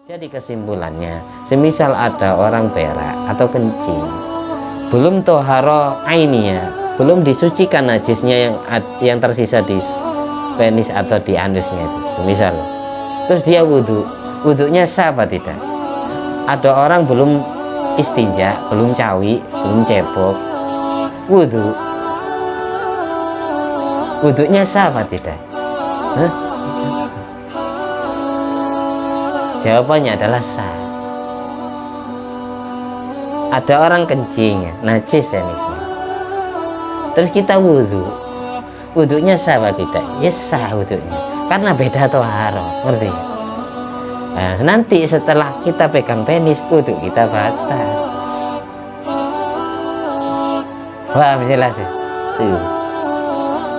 Jadi kesimpulannya, semisal ada orang berak atau kencing, belum toharo ainiyah, belum disucikan najisnya yang tersisa di penis atau di anusnya itu, semisal. Terus dia wudhu, wudhunya sah apa tidak? Ada orang belum istinja, belum cawi, belum cebok, wudhu, wudhunya sah apa tidak? Hah? Jawabannya adalah sah. Ada orang kencing, najis penisnya, terus kita wudhu, wudhunya sah apa tidak? Ya sah wudhunya, karena beda toharo, ngerti? Nah, nanti setelah kita pegang penis, wudhu kita batal. Wah, jelas ya? Tuh.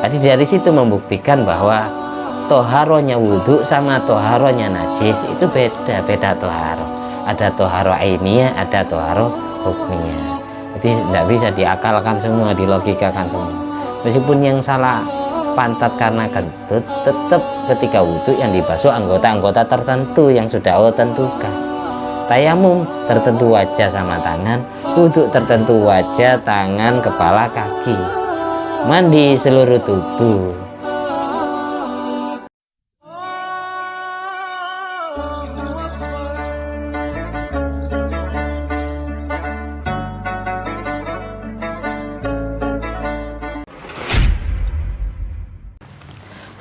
Jadi dari situ membuktikan bahwa toharonya wudhu sama toharonya najis itu beda toharo. Ada toharo ainiyah, ada toharo hukmiyah. Jadi tidak bisa diakalkan semua, dilogikakan semua. Meskipun yang salah pantat karena kentut, tetap ketika wudhu yang dibasuh anggota-anggota tertentu yang sudah Allah tentukan. Tayamum tertentu wajah sama tangan, wudhu tertentu wajah, tangan, kepala, kaki. Mandi seluruh tubuh.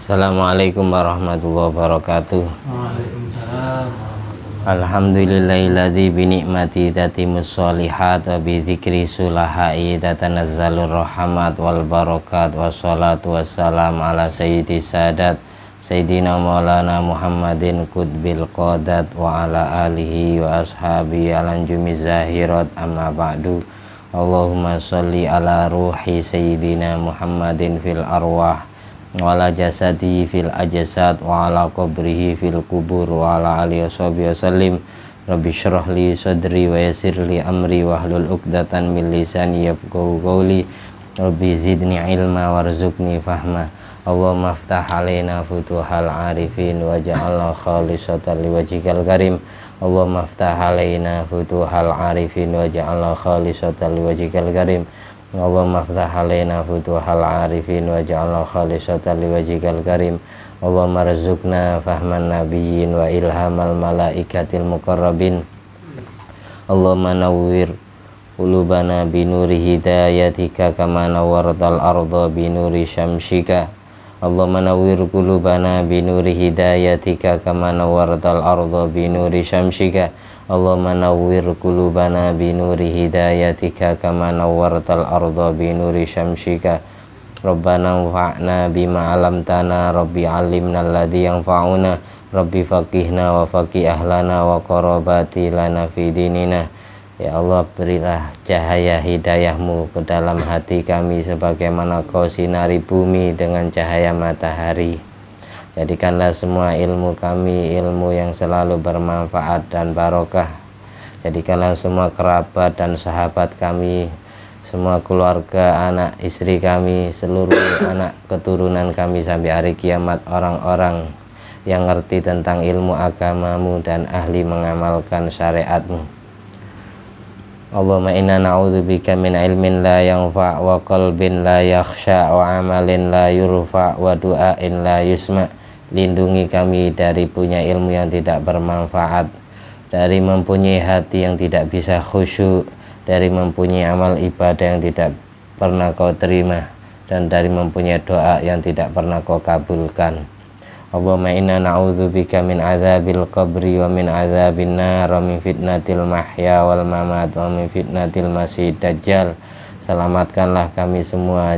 Assalamualaikum warahmatullahi wabarakatuh. Waalaikumsalam. Alhamdulillahilladzi bi ni'mati tatimmus sholihat wa bi dzikri sulahai tatanazzalur rahmat wal barakat wassalatu wassalam ala sayyidi sadat sayyidina maulana Muhammadin qutbil qadat wa ala alihi wa ashabi alanjumi zahirat amma ba'du. Allahumma sholli ala ruhi sayyidina Muhammadin fil arwah wa ala jasadi fil ajsad wa ala qabrihi fil kubur wa ala alihi wasallim. Rabbi syrah li sadri wa yassir li amri wahlul 'uqdatan min lisani yafqahu qawli. Rabbi zidni ilma warzuqni fahma. Allahumma aftah alaina futuhal arifin waj'alna khalisatan liwajhikal karim. Allahumma aftah alaina futuhal arifin waj'alna khalisatan liwajhikal karim. Allahumma aftah alaina futuhal arifin waj'alna khalisatan liwajhikal karim. Allahumma rzuqna fahman nabiyyin wa ilhamal malaikatil muqarrabin. Allahumma nawwir qulubana binuri hidayatika kama nawwartal arda binuri syamsika. Allahumma nawwir qulubana binuri hidayatika kama nawwartal arda binuri syamsika. Allahumma nawwir qulubana binuri hidayatika kama nawwartal arda binuri syamsika. Rabbana anfa'na bima 'allamtana, Rabbi 'allimna alladzi yanfa'una, Rabbi faqihna wa faqih ahlana wa qarabati lana fi dinina. Ya Allah, berilah cahaya hidayahmu ke dalam hati kami sebagaimana kau sinari bumi dengan cahaya matahari. Jadikanlah semua ilmu kami ilmu yang selalu bermanfaat dan barokah. Jadikanlah semua kerabat dan sahabat kami, semua keluarga, anak, istri kami, seluruh anak keturunan kami sampai hari kiamat orang-orang yang ngerti tentang ilmu agamamu dan ahli mengamalkan syariatmu. Allahumma inna na'udzubika min ilmin la yanfa' wa qalbin la yakhsha wa amalin la yurfa' wa du'ain la yusma'. Lindungi kami dari punya ilmu yang tidak bermanfaat, dari mempunyai hati yang tidak bisa khusyuk, dari mempunyai amal ibadah yang tidak pernah kau terima, dan dari mempunyai doa yang tidak pernah kau kabulkan. Allahumma inna na'udzubika min azabil qabri wa min azabin nar wa min fitnatil mahya wal mamat wa min fitnatil masih dajjal. Selamatkanlah kami semua,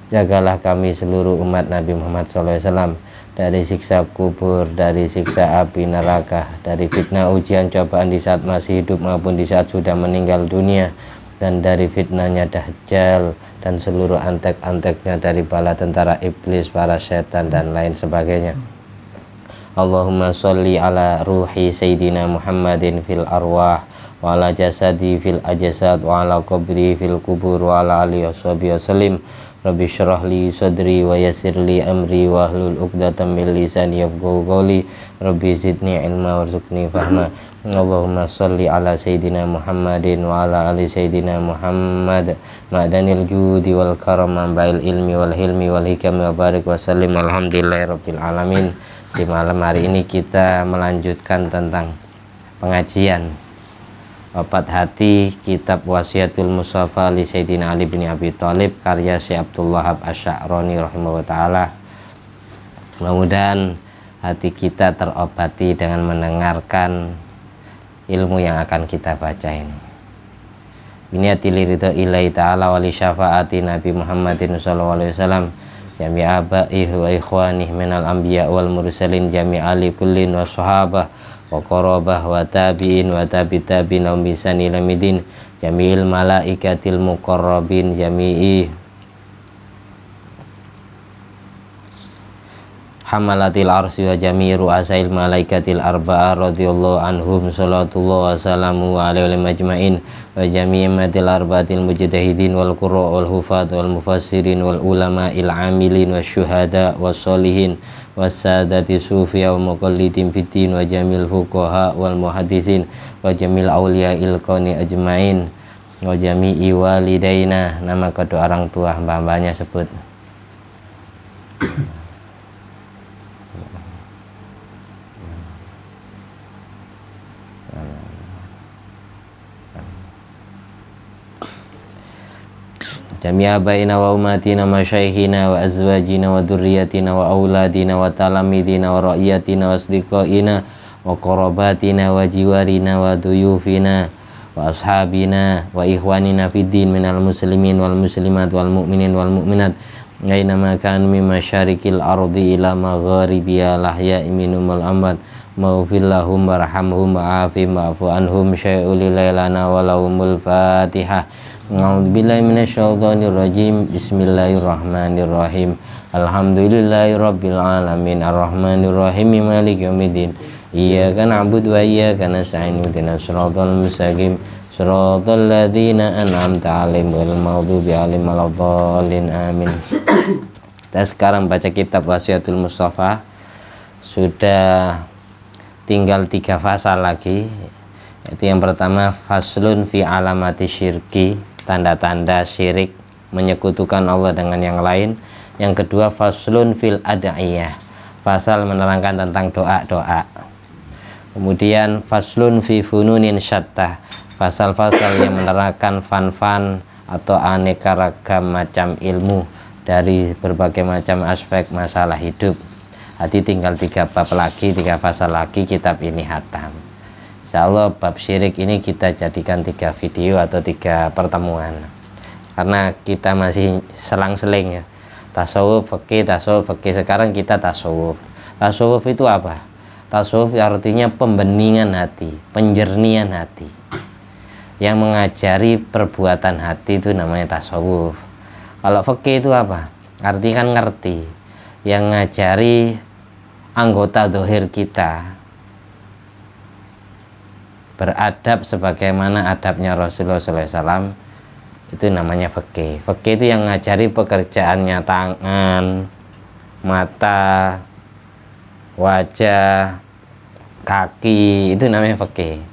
jagalah kami seluruh umat Nabi Muhammad SAW dari siksa kubur, dari siksa api neraka, dari fitnah ujian cobaan di saat masih hidup maupun di saat sudah meninggal dunia, dan dari fitnahnya Dajjal dan seluruh antek-anteknya dari bala tentara iblis, para setan dan lain sebagainya. Allahumma sholli ala ruhi sayyidina Muhammadin fil arwah wa ala jasadi fil ajsad wa ala qabri fil kubur wa ala alihi wasallim. Rabbi syrah li sadri wa yassir li amri wahlul 'uqdatam min lisani yafqahu qawli. Rabbi zidni ilma warzuqni fahma. Allahumma sholli ala sayyidina Muhammadin wa ala ali sayyidina Muhammad ma'danil judi wal karam ma'bail ilmi wal hilmi wal hikam wa barik wa sallim. Alhamdulillahirabbil alamin. Di malam hari ini kita melanjutkan tentang pengajian Wafat Hati kitab Wasiatul Mustafa li Sayyidina Ali bin Abi Thalib karya Syekh Abdul Wahab Asy-Sya'rani rahimahullah taala. Mudah-mudahan hati kita terobati dengan mendengarkan ilmu yang akan kita baca ini. Biniati liridha ilahi ta'ala wa li syafaati Nabi Muhammadin sallallahu alaihi wasallam jami abaihi wa ikhwanih minal anbiya wal mursalin jami ali kullin wa sahabah wa qarabah wa tabi'in wa tabi'in wa bisani lamidin jami'il malaikatil muqarrabin jami'i hamalatil arsi wa jami'i ru'asail malaikatil arba'a radhiyallahu anhum salatullah wa salamu alaihi majma'in wa jami'i matil arba'atil mujtahidin wal qurra wal hufat wal mufassirin wal ulama'il amilin wa syuhada was solihin wassadati sufiya wa muqallidin fiddin wa jamil fuqaha wal muhaddisin wa jamil awliya'il qani ajma'in wa jami'i walidaina. Nama kedua orang tua hamba-hambanya sebut. Jami'a abaina wa umatina wa syaikhina wa azwajina wa durriyatina wa auladina wa talamidina wa ra'iyatina wa asdiqaina wa qarabatina wa jiwarina wa duyufina wa ashabina wa ikhwanina fid din minal muslimin wal muslimat wal mu'minin wal mu'minat aina ma kanu min masyariqil ardi ila magharibiha lahya'i minhum wal amwat maghfir lahum warhamhum wa'afihim wa'fu anhum syai'ul lailana wa lahumul fatihah. A'udzubillahi minasyaitonir rajim. Bismillahirrahmanirrahim. Alhamdulillahirabbil alamin arrahmanir rahim maliki yaumiddin. Iyyaka na'budu wa iyyaka nasta'in ihdinas siratal mustaqim siratal ladzina an'amta 'alaihim ghairil maghdubi 'alaihim waladdallin amin. Kita sekarang baca kitab Wasiatul Mustafa. Sudah tinggal 3 fasal lagi. Itu yang pertama faslun fi alamati syirki, tanda-tanda syirik, menyekutukan Allah dengan yang lain. Yang kedua faslun fil ada'iyah, fasal menerangkan tentang doa-doa. Kemudian faslun fi fununin syattah, fasal-fasal yang menerangkan fan-fan atau aneka ragam macam ilmu dari berbagai macam aspek masalah hidup. Hati tinggal 3 bab lagi, 3 fasal lagi kitab ini hatam. Insyaallah bab syirik ini kita jadikan 3 video atau 3 pertemuan karena kita masih selang-seling ya, tasawuf, fikih, tasawuf, fikih. Sekarang kita tasawuf. Tasawuf itu apa? Tasawuf artinya pembeningan hati, penjernihan hati. Yang mengajari perbuatan hati itu namanya tasawuf. Kalau fikih itu apa? Arti kan ngerti. Yang ngajari anggota zahir kita beradab sebagaimana adabnya Rasulullah SAW, itu namanya fikih. Fikih itu yang ngajari pekerjaannya tangan, mata, wajah, kaki, itu namanya fikih.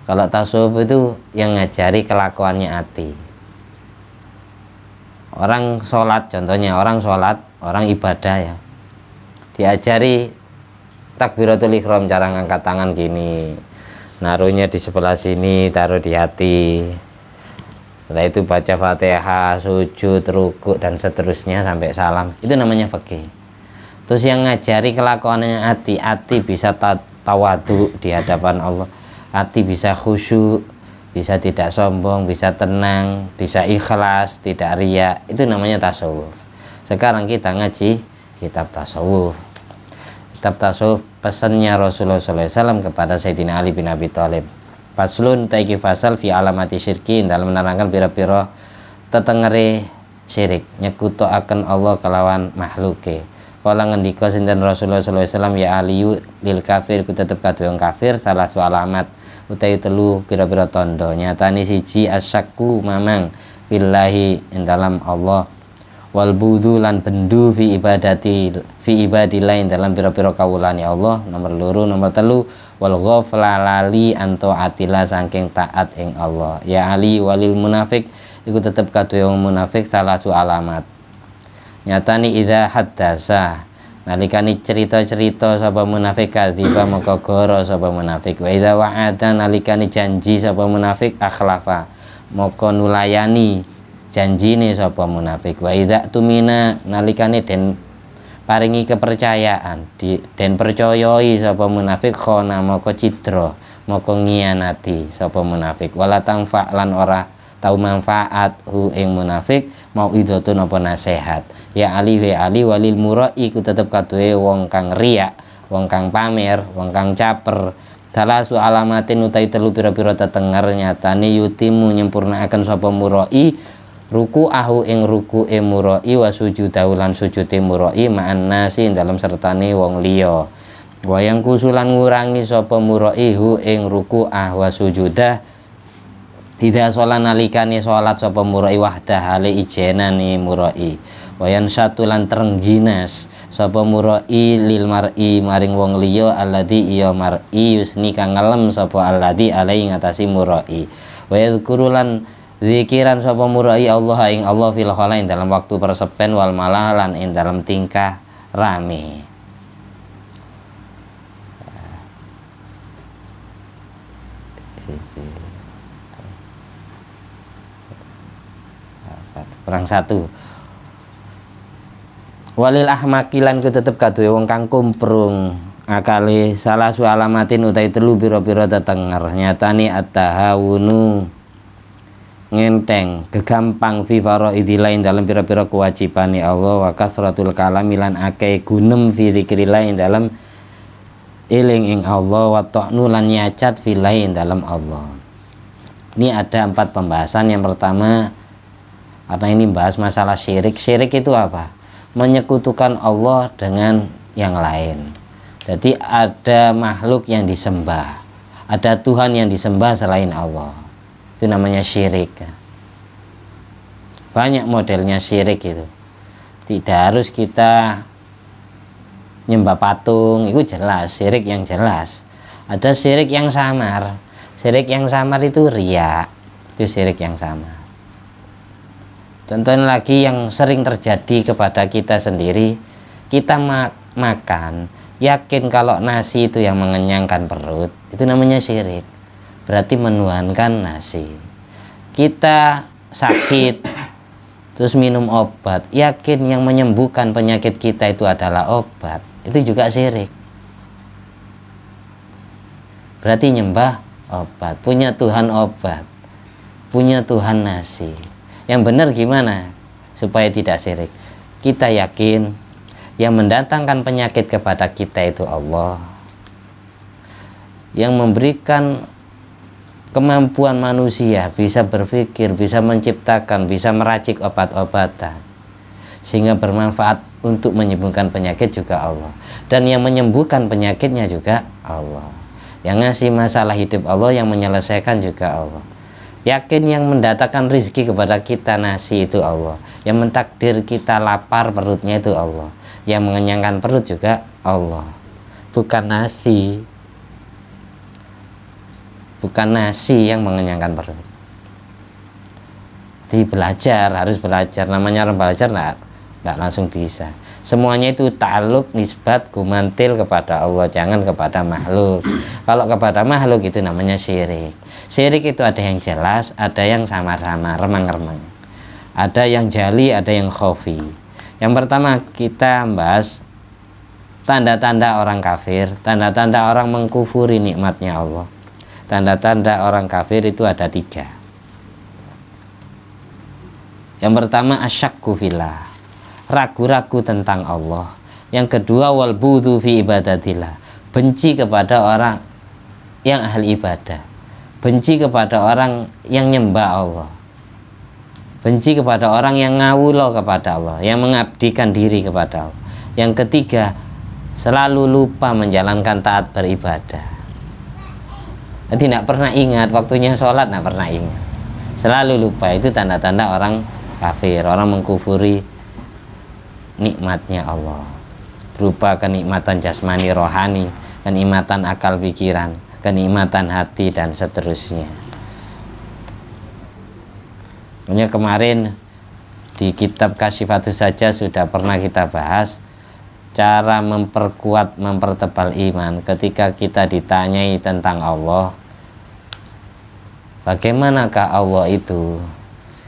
Kalau tasawuf itu yang ngajari kelakuannya hati. Orang sholat, contohnya orang sholat, orang ibadah ya, diajari takbiratul ihram, cara ngangkat tangan gini, naruhnya di sebelah sini, taruh di hati. Setelah itu baca Fatihah, sujud, rukuk dan seterusnya sampai salam. Itu namanya fikih. Terus yang ngajari kelakuannya hati, hati bisa tawadu di hadapan Allah, hati bisa khusyuk, bisa tidak sombong, bisa tenang, bisa ikhlas, tidak riya. Itu namanya tasawuf. Sekarang kita ngaji kitab tasawuf. Kitab tasawuf pesannya Rasulullah SAW kepada Sayyidina Ali bin Abi Thalib. Faslun taiki fasal fi alamati syirki, dalam menerangkan pira-pira tetengere syirik, nyekutuaken Allah kelawan makhluke. Kala ngendika sinten Rasulullah SAW, ya aliyu lil kafir ku tetep kadhe kafir salah su alamat utawi 3 pira-pira tanda. Nyatane siji asyakku mamang billahi ing dalam Allah, wal budhu lan bendu fi ibadillahi dalam pira-pira kawulane Allah. Nomor loro. Nomor telu wal ghafla lali anto atila saking taat ing Allah. Ya ali walil munafik iku tetep kaduwe wong munafik salasu alamat. Nyatani idza haddasa nalikani cerita-cerita sapa munafik kadziba maka goro sapa munafik. Wa idza wa'ada nalikani janji sapa munafik akhlafa maka nulayani janjine sapa munafik. Wa idza tumina nalikane den paringi kepercayaan den percayai sapa munafik khona maka cidra maka ngianati sapa munafik. Wala tangfa lan ora tau manfaat hu ing munafik mau idatun apa nasihat. Ya ali wa ali walil murai ku tetep kaduwe wong kang riya, wong kang pamer, wong kang caper. Salasu alamatin utai telu pira-pira tetenger nyatane yutimu nyempurnaaken sapa murai ruku ahu ing ruku murai wa sujudahu lan sujude murai ma'an nasi dalam sertane wong liya. Wayang kusulan ngurangi sapa murai hu ing ruku wa sujudah ida sholat nalikane sholat sapa murai wahdah hale ijenane murai. Wayan satu lan terengginas sapa murai lil mar'i maring wong liya alladzi iya mar'i yusni kang ngelem sapa alladzi alai ngatasi murai. Wa yadhkuru lan zikiran sapa murai Allah ing Allah fil khalain dalam waktu persepen wal malah lan ing dalam tingkah rame. Kurang satu. Walil ahmakilan ku tetep kaduwe wong kang kumprung akale salah su alamatin utai telu pira-pira tetenger nyatane at-tahawunu ngenteng gegampang fi faraidillahi dalam pira-pira kewajibane Allah wa kasratul kalami lan akeh gunem fi dzikrillah dalam eling ing Allah wa ta'nu lan nyacat fillahi dalam Allah. Ini ada 4 pembahasan. Yang pertama, karena ini bahas masalah syirik. Syirik itu apa? Menyekutukan Allah dengan yang lain. Jadi ada makhluk yang disembah, ada Tuhan yang disembah selain Allah. Itu namanya syirik. Banyak modelnya syirik itu. Tidak harus kita nyembah patung, itu jelas syirik yang jelas. Ada syirik yang samar. Syirik yang samar itu riya. Itu syirik yang samar. Contohnya lagi yang sering terjadi kepada kita sendiri, kita makan, yakin kalau nasi itu yang mengenyangkan perut, itu namanya syirik. Berarti menuhankan nasi. Kita sakit, terus minum obat, yakin yang menyembuhkan penyakit kita itu adalah obat, itu juga syirik. Berarti nyembah obat, punya Tuhan obat, punya Tuhan nasi. Yang benar gimana supaya tidak syirik? Kita yakin yang mendatangkan penyakit kepada kita itu Allah, yang memberikan kemampuan manusia bisa berpikir, bisa menciptakan, bisa meracik obat-obatan sehingga bermanfaat untuk menyembuhkan penyakit juga Allah, dan yang menyembuhkan penyakitnya juga Allah, yang ngasih masalah hidup Allah, yang menyelesaikan juga Allah. Yakin yang mendatangkan rezeki kepada kita nasi itu Allah, yang mentakdir kita lapar perutnya itu Allah, yang mengenyangkan perut juga Allah, bukan nasi. Bukan nasi yang mengenyangkan perut. Jadi belajar, harus belajar. Namanya orang belajar enggak langsung bisa. Semuanya itu ta'aluk, nisbat, gumantil kepada Allah, jangan kepada makhluk. Kalau kepada makhluk itu namanya syirik. Syirik itu ada yang jelas, ada yang samar-samar, remang-remang. Ada yang jali, ada yang khafi. Yang pertama kita bahas tanda-tanda orang kafir, tanda-tanda orang mengkufuri nikmatnya Allah. Tanda-tanda orang kafir itu ada 3. Yang pertama asyakku fillah, ragu-ragu tentang Allah. Yang kedua wal budu fi ibadatillah, benci kepada orang yang ahli ibadah, benci kepada orang yang nyembah Allah, benci kepada orang yang ngawula kepada Allah, yang mengabdikan diri kepada Allah. Yang ketiga selalu lupa menjalankan taat beribadah. Jadi tidak pernah ingat waktunya sholat, tidak pernah ingat, selalu lupa. Itu tanda-tanda orang kafir, orang mengkufuri nikmatnya Allah, berupa kenikmatan jasmani rohani, kenikmatan akal pikiran, kenikmatan hati, dan seterusnya. Kemarin di kitab Kasyifatus saja sudah pernah kita bahas cara memperkuat, mempertebal iman ketika kita ditanyai tentang Allah. Bagaimanakah Allah itu?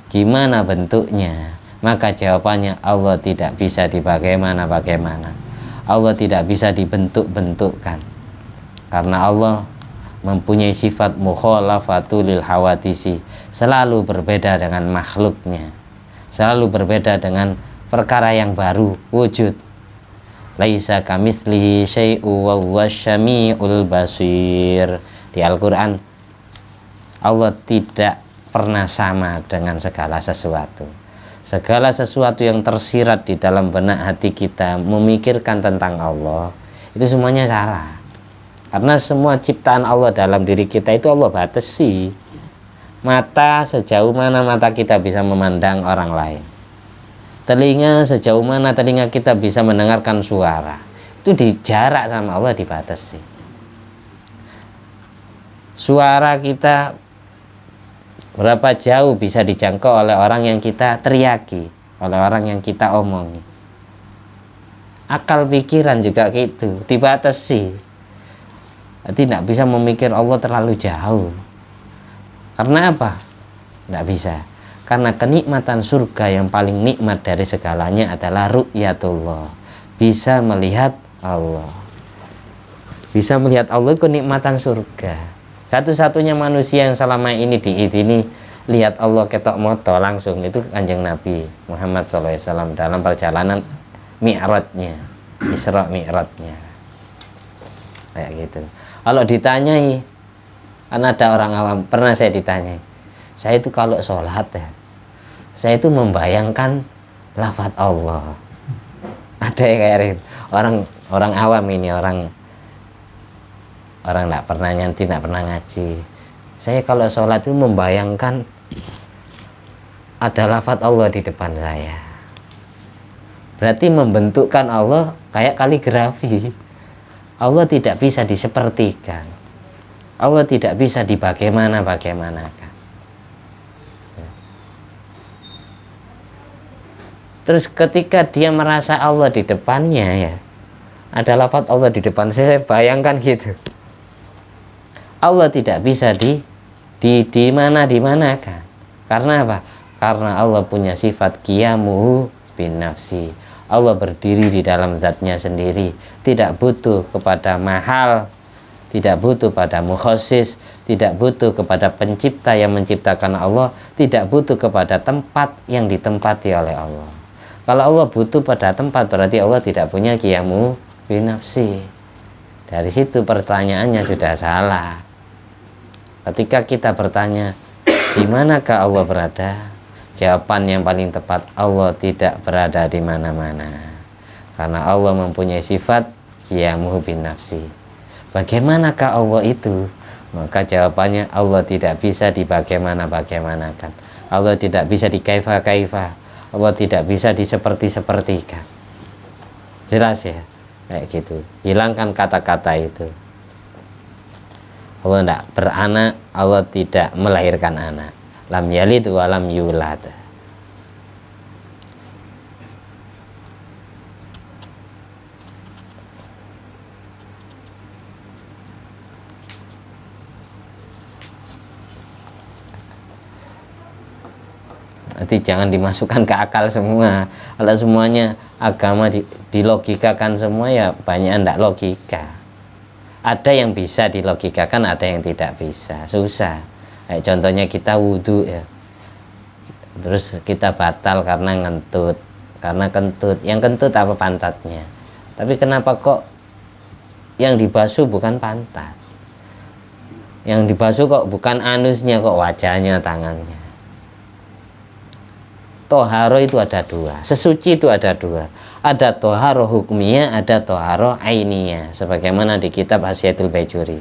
Gimana bentuknya? Maka jawabannya Allah tidak bisa dibagaimana-bagaimana. Allah tidak bisa dibentuk-bentukkan. Karena Allah mempunyai sifat mukhalafatul lil hawadisi, selalu berbeda dengan makhluknya, selalu berbeda dengan perkara yang baru wujud. Laisa kamitslihi syai'u wa huwas syami'ul basir. Di Al-Qur'an Allah tidak pernah sama dengan segala sesuatu. Segala sesuatu yang tersirat di dalam benak hati kita memikirkan tentang Allah, itu semuanya salah. Karena semua ciptaan Allah dalam diri kita itu Allah batasi. Mata, sejauh mana mata kita bisa memandang orang lain. Telinga, sejauh mana telinga kita bisa mendengarkan suara. Itu dijarak sama Allah, dibatasi. Suara kita berapa jauh bisa dijangkau oleh orang yang kita teriaki, oleh orang yang kita omongi. Akal pikiran juga gitu, dibatasi. Tidak bisa memikir Allah terlalu jauh. Karena apa? Tidak bisa. Karena kenikmatan surga yang paling nikmat dari segalanya adalah ru'yatullah. Bisa melihat Allah. Bisa melihat Allah itu kenikmatan surga. Satu-satunya manusia yang selama ini diizini lihat Allah ketok moto langsung itu Kanjeng Nabi Muhammad SAW dalam perjalanan mi'rajnya, Isra mi'rajnya. Kayak gitu. Kalau ditanyai, kan ada orang awam, pernah saya ditanyai, saya itu kalau sholat ya, saya itu membayangkan lafaz Allah. Ada yang kayak orang awam ini, orang tidak pernah nyanti, tidak pernah ngaji. Saya kalau sholat itu membayangkan ada lafaz Allah di depan saya. Berarti membentukkan Allah kayak kaligrafi. Allah tidak bisa disepertikan. Allah tidak bisa dibagaimana-bagaimanakan. Terus ketika dia merasa Allah di depannya ya, ada lafaz Allah di depan saya, bayangkan gitu. Allah tidak bisa dimana-dimanakan. Karena apa? Karena Allah punya sifat qiyamuhu bin nafsi. Allah berdiri di dalam zatnya sendiri, tidak butuh kepada mahal, tidak butuh pada mukhasis, tidak butuh kepada pencipta yang menciptakan Allah, tidak butuh kepada tempat yang ditempati oleh Allah. Kalau Allah butuh pada tempat, berarti Allah tidak punya qiyamu binafsi. Dari situ pertanyaannya sudah salah. Ketika kita bertanya, di manakah Allah berada? Jawaban yang paling tepat, Allah tidak berada di mana-mana. Karena Allah mempunyai sifat qiyamuhu bin nafsi. Bagaimanakah Allah itu? Maka jawabannya, Allah tidak bisa dibagaimana-bagaimanakan. Allah tidak bisa dikaifa-kaifa. Allah tidak bisa diseperti-sepertikan. Jelas ya? Kayak gitu. Hilangkan kata-kata itu. Allah tidak beranak, Allah tidak melahirkan anak. Lam yalid wa lam yulad. Nanti jangan dimasukkan ke akal semua. Kalau semuanya agama dilogikakan semua, ya banyak tidak logika. Ada yang bisa dilogikakan, ada yang tidak bisa. Susah. Kayak contohnya kita wudhu ya, terus kita batal karena ngentut, karena kentut. Yang kentut apa? Pantatnya. Tapi kenapa kok yang dibasuh bukan pantat, yang dibasuh kok bukan anusnya, kok wajahnya, tangannya? Toharo itu ada dua, sesuci itu ada dua. Ada toharo hukmiyah, ada toharo ainiyah. Sebagaimana di kitab Hasyiatul Baijuri.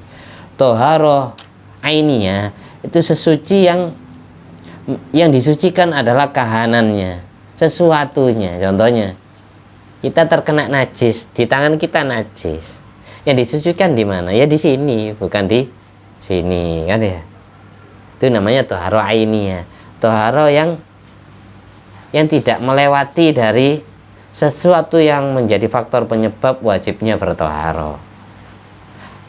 Toharo ainiyah itu sesuci yang disucikan adalah kahanannya, sesuatunya. Contohnya kita terkena najis, di tangan kita najis, yang disucikan di mana? Ya di sini, bukan di sini, kan ya. Itu namanya toharo ainiyah, toharo yang tidak melewati dari sesuatu yang menjadi faktor penyebab wajibnya bertoharo.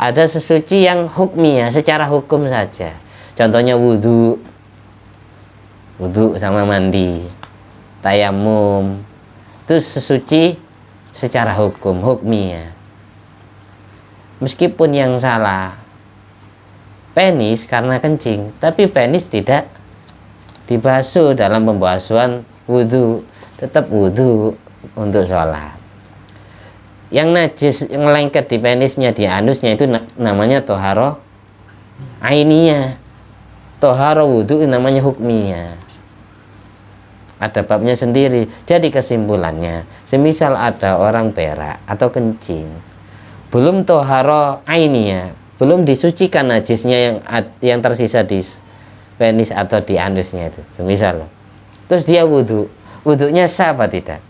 Ada sesuci yang hukmiyah, secara hukum saja. Contohnya wudhu sama mandi, tayamum, itu sesuci secara hukum, hukmiyah. Meskipun yang salah penis karena kencing, tapi penis tidak dibasuh dalam pembasuhan wudhu, tetap wudhu untuk sholat. Yang najis yang lengket di penisnya, di anusnya, itu namanya toharo ainiyah. Toharo wudhu namanya hukmiyah, ada babnya sendiri. Jadi kesimpulannya, semisal ada orang berak atau kencing, belum toharo ainiyah, belum disucikan najisnya yang tersisa di penis atau di anusnya itu, semisal, terus dia wudhu, wudhunya sah apa tidak?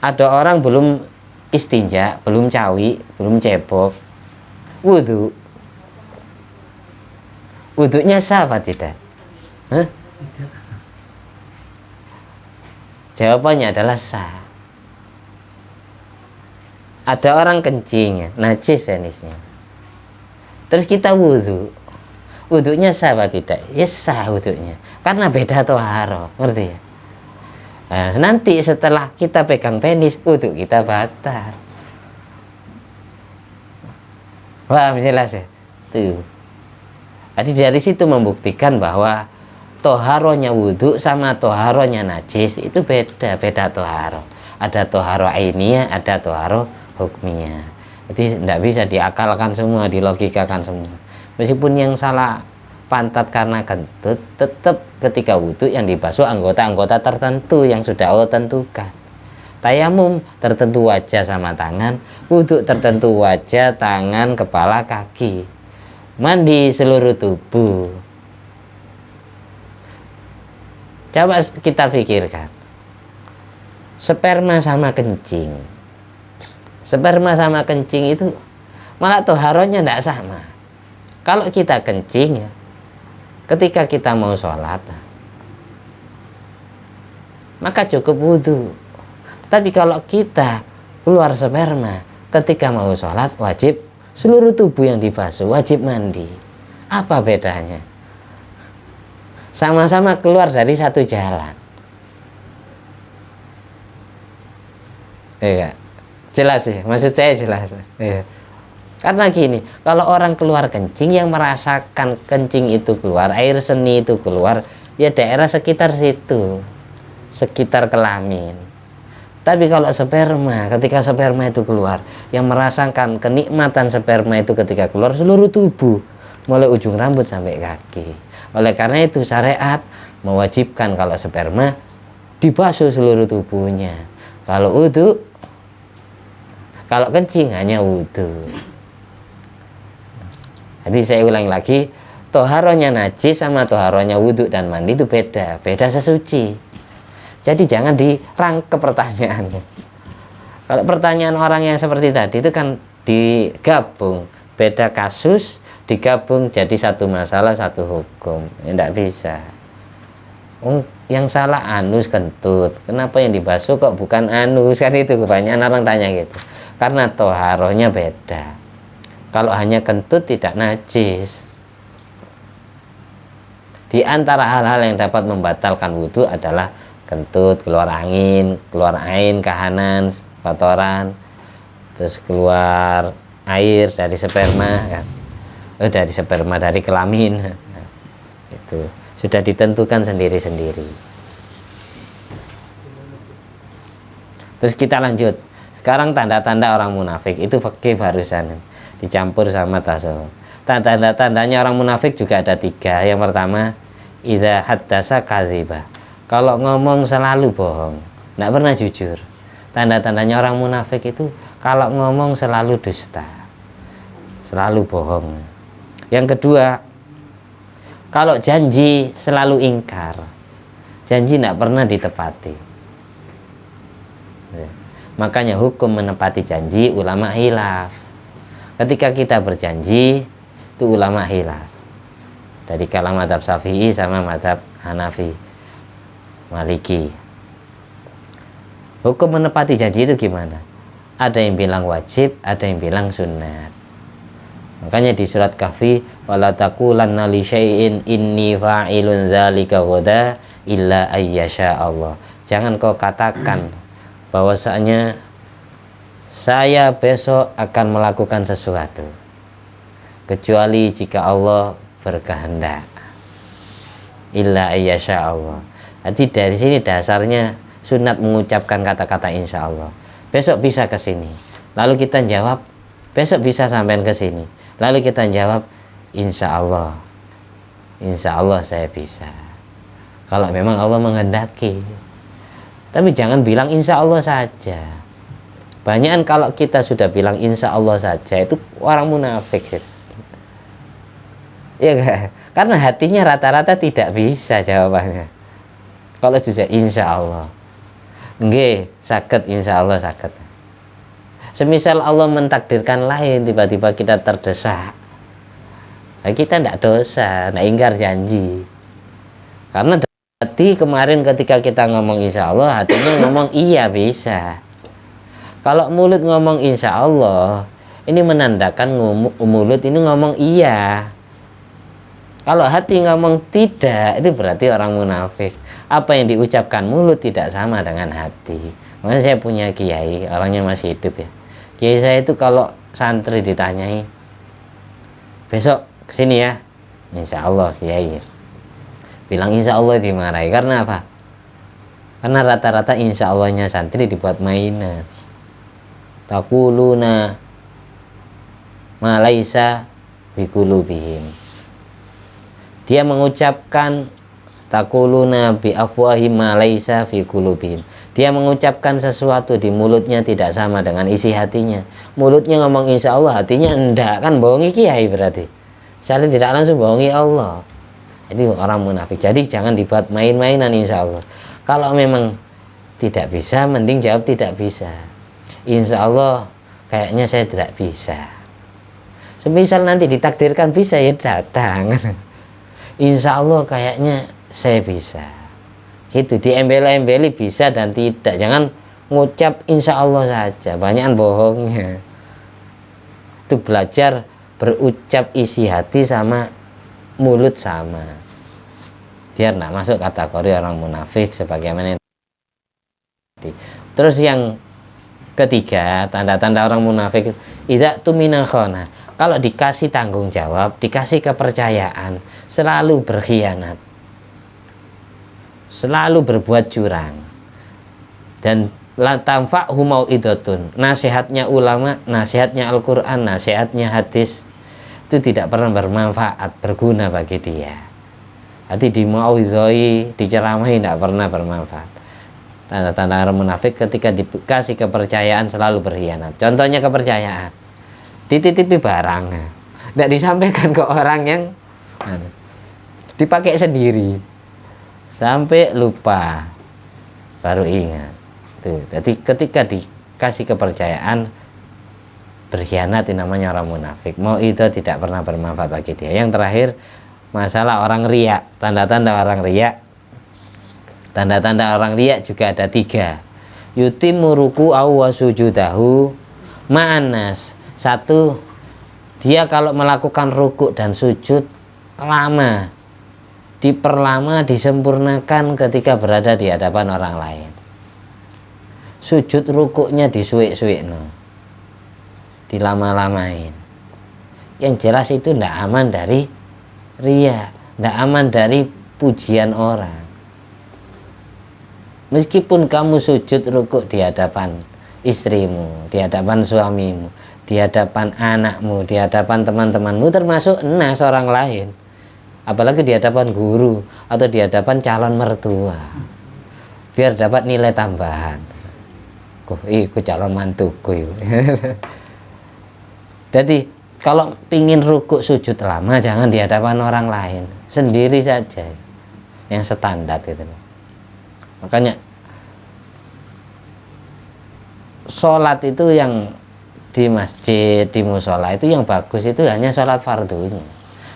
Ada orang belum istinja, belum cawi, belum cebok, wudhu, wudhunya sah apa tidak? Hah? Tidak. Jawabannya adalah sah. Ada orang kencing, najis penisnya, terus kita wudhu, wudhunya sah apa tidak? Ya sah wudhunya, karena beda toharo, ngerti ya? Nah, nanti setelah kita pegang penis, wudhu kita batal. Wah, jelas ya? Tuh. Jadi dari situ membuktikan bahwa toharonya wudhu sama toharonya najis itu beda toharo. Ada toharo ainiyah, ada toharo hukmiyah. Jadi tidak bisa diakalkan semua, dilogikakan semua. Meskipun yang salah pantat karena kentut, tetap ketika wudhu yang dibasuh anggota-anggota tertentu yang sudah Allah tentukan. Tayamum tertentu wajah sama tangan, wudhu tertentu wajah, tangan, kepala, kaki. Mandi seluruh tubuh. Coba kita pikirkan, sperma sama kencing, sperma sama kencing itu malah toharonya tidak sama. Kalau kita kencing ya, ketika kita mau sholat, maka cukup wudhu. Tapi kalau kita keluar sperma ketika mau sholat, wajib seluruh tubuh yang dibasuh, wajib mandi. Apa bedanya? Sama-sama keluar dari satu jalan. Iya, jelas ya, maksud saya jelas. Iya. Karena gini, kalau orang keluar kencing, yang merasakan kencing itu keluar, air seni itu keluar, ya daerah sekitar situ, sekitar kelamin. Tapi kalau sperma, ketika sperma itu keluar, yang merasakan kenikmatan sperma itu ketika keluar seluruh tubuh, mulai ujung rambut sampai kaki. Oleh karena itu syariat mewajibkan kalau sperma dibasuh seluruh tubuhnya. Kalau wudhu, kalau kencing hanya wudhu. Jadi saya ulang lagi, toharonya najis sama toharonya wudhu dan mandi itu beda, beda sesuci. Jadi jangan dirangkep pertanyaannya. Kalau pertanyaan orang yang seperti tadi itu kan digabung, beda kasus digabung jadi satu masalah, satu hukum. Ya, tidak bisa. Yang salah anus kentut, kenapa yang dibasuh kok bukan anus? Kan itu kebanyakan orang tanya gitu. Karena toharonya beda. Kalau hanya kentut tidak najis. Di antara hal-hal yang dapat membatalkan wudhu adalah kentut, keluar angin, keluar ain, kahanan, kotoran, terus keluar air dari sperma, kan? Dari sperma, dari kelamin. Itu sudah ditentukan sendiri-sendiri. Terus kita lanjut. Sekarang tanda-tanda orang munafik itu fikih barusan dicampur sama tasawuf. Tanda-tandanya orang munafik juga ada 3. Yang pertama, idza haddasa kadziba. Kalau ngomong selalu bohong, tidak pernah jujur. Tanda-tandanya orang munafik itu kalau ngomong selalu dusta, selalu bohong. Yang kedua, kalau janji selalu ingkar, janji tidak pernah ditepati. Makanya hukum menepati janji ulama hilaf. Ketika kita berjanji itu ulama hilaf. Dari kalangan mazhab Syafi'i sama mazhab Hanafi, Maliki. Hukum menepati janji itu gimana? Ada yang bilang wajib, ada yang bilang sunat. Makanya di surat Kahfi, wala taqulanna li syai'in inni fa'ilun dzalika ghadan illa ayyasha Allah. Jangan kau katakan bahwasanya saya besok akan melakukan sesuatu kecuali jika Allah berkehendak. Illa ayyasha Allah. Jadi dari sini dasarnya sunat mengucapkan kata-kata insya Allah. Besok bisa ke sini. Lalu kita jawab, besok bisa sampai ke sini. Lalu kita jawab, insya Allah. Insya Allah saya bisa. Kalau memang Allah menghendaki. Tapi jangan bilang insya Allah saja. Banyakan kalau kita sudah bilang insya Allah saja, itu orang munafik. Ya kan? Karena hatinya rata-rata tidak bisa jawabannya. Kalau juga insya Allah. Nggih, sakit insya Allah sakit. Semisal Allah mentakdirkan lain, tiba-tiba kita terdesak, nah, kita tidak dosa, tidak ingkar janji. Karena hati kemarin ketika kita ngomong insya Allah, hatinya ngomong iya bisa. Kalau mulut ngomong insya Allah, ini menandakan mulut ini ngomong iya. Kalau hati ngomong tidak, itu berarti orang munafik. Apa yang diucapkan mulut tidak sama dengan hati. Makanya saya punya kiai, orangnya masih hidup ya. Kiai saya itu kalau santri ditanyai, besok kesini ya, insya Allah kiai. Bilang insya Allah dimarahi. Karena apa? Karena rata-rata insya Allahnya santri dibuat mainan. Taquluna ma laisa biqulubihim. Dia mengucapkan taquluna bi afwahim ma laisa fi qulubihim. Dia mengucapkan sesuatu di mulutnya tidak sama dengan isi hatinya. Mulutnya ngomong insya Allah, hatinya enggak, kan bohongi kiai berarti. Saya tidak langsung bohongi Allah. Itu orang munafik. Jadi jangan dibuat main-mainan insya Allah. Kalau memang tidak bisa, mending jawab tidak bisa. Insya Allah kayaknya saya tidak bisa. Semisal nanti ditakdirkan bisa, ya datang. Insya Allah kayaknya saya bisa. Itu diembel-embeli bisa dan tidak. Jangan ngucap insya Allah saja, banyakan bohongnya. Itu belajar berucap isi hati sama mulut sama, biar tidak masuk kategori orang munafik sebagaimana. Terus yang ketiga, tanda-tanda orang munafik, idza tumina khana. Kalau dikasih tanggung jawab, dikasih kepercayaan, selalu berkhianat, selalu berbuat curang. Dan la tanfa'hu mau'idatun. Nasihatnya ulama, nasihatnya Al-Qur'an, nasihatnya hadis itu tidak pernah bermanfaat, berguna bagi dia. Hati dimau'idhoi, diceramahi, tidak pernah bermanfaat. Tanda-tanda orang munafik ketika dikasih kepercayaan selalu berkhianat. Contohnya kepercayaan, dititipi barang, tidak disampaikan ke orang yang dipakai sendiri, sampai lupa baru ingat. Tuh, jadi ketika dikasih kepercayaan berkhianat, itu namanya orang munafik. Mau itu tidak pernah bermanfaat bagi dia. Yang terakhir, masalah orang riya. Tanda-tanda orang riya, tanda-tanda orang riya juga ada 3. Yutimmu ruku'ahu wa sujudahu ma'anas. 1, dia kalau melakukan rukuk dan sujud lama, diperlama, disempurnakan ketika berada di hadapan orang lain. Sujud rukuknya disuik-suik, dilama-lamain. Yang jelas itu tidak aman dari riya, tidak aman dari pujian orang. Meskipun kamu sujud rukuk di hadapan istrimu, di hadapan suamimu, di hadapan anakmu, di hadapan teman-temanmu, termasuk nas orang lain, apalagi di hadapan guru atau di hadapan calon mertua, biar dapat nilai tambahan. Iku calon mantuku. Jadi kalau pingin rukuk sujud lama, jangan di hadapan orang lain, sendiri saja, yang standar gitu. Makanya sholat itu yang di masjid, di musola itu yang bagus itu hanya sholat fardunya.